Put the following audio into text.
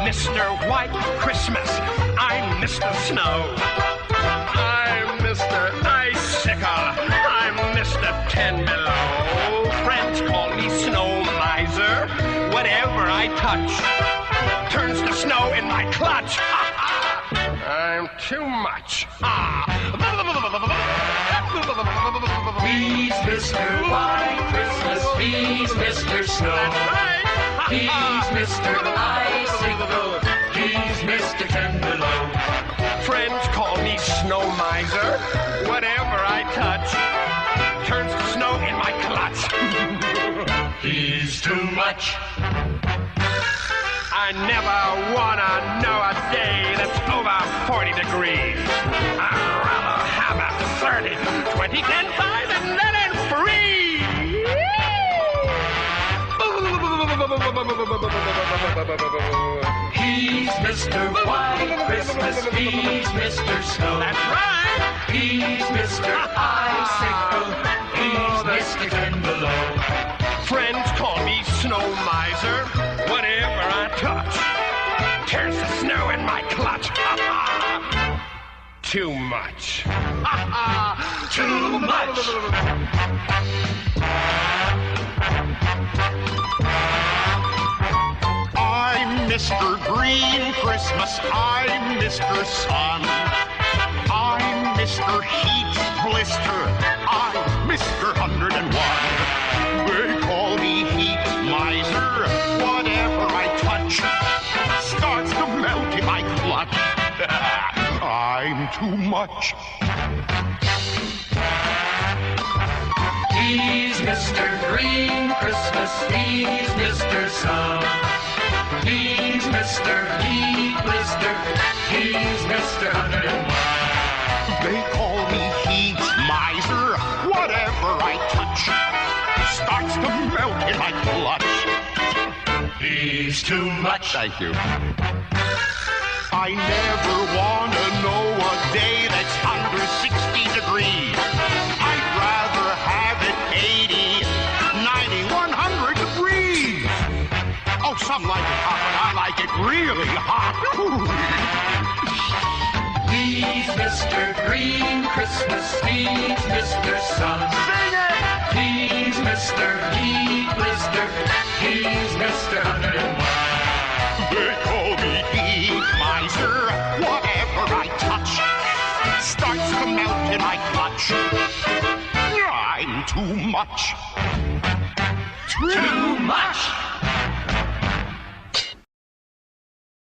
Mr. White Christmas, I'm Mr. Snow. I'm Mr. Icicle, I'm Mr. 10 Below. Friends call me Snow Miser. Whatever I touch turns to snow in my clutch. I'm too much. He's Mr. White Christmas, he's Mr. Snow. He's Mr. Icicle, he's Mr. 10 Below. Friends call me Snow Miser. Whatever I touch turns to snow in my clutch. He's too much. I never wanna know a day that's over 40 degrees. I'd rather have a 30, 20, 10, 5, and then free. He's Mr. White Christmas, he's Mr. Snow. That's right. He's Mr. Icicle, he's Mr. 10 Below. Friends call me Snow Miser. Whatever I touch turns to snow in my clutch. Too much. Too much. I'm Mr. Green Christmas, I'm Mr. Sun. I'm Mr. Heat Blister, I'm Mr. 101. They call me Heat Miser. Whatever I touch starts to melt in my clutch. I'm too much. He's Mr. Green Christmas, he's Mr. Sun. He's Mr. Heat Blister, he's Mr. 101. They call me Heat Miser. Whatever I touch starts to melt in my clutch. He's too much. Thank you. I never want to know a day that's under 60 degrees. I'd rather have it 80, 90, 100 degrees. Oh, some like it hot, but I like it really hot. He's Mr. Green Christmas, he's Mr. Sun. Sing it! He's Mr. Heat Blister, he's Mr. 101. They call me Heat Miser. Whatever I touch starts to melt in my clutch. I'm too much. Too much.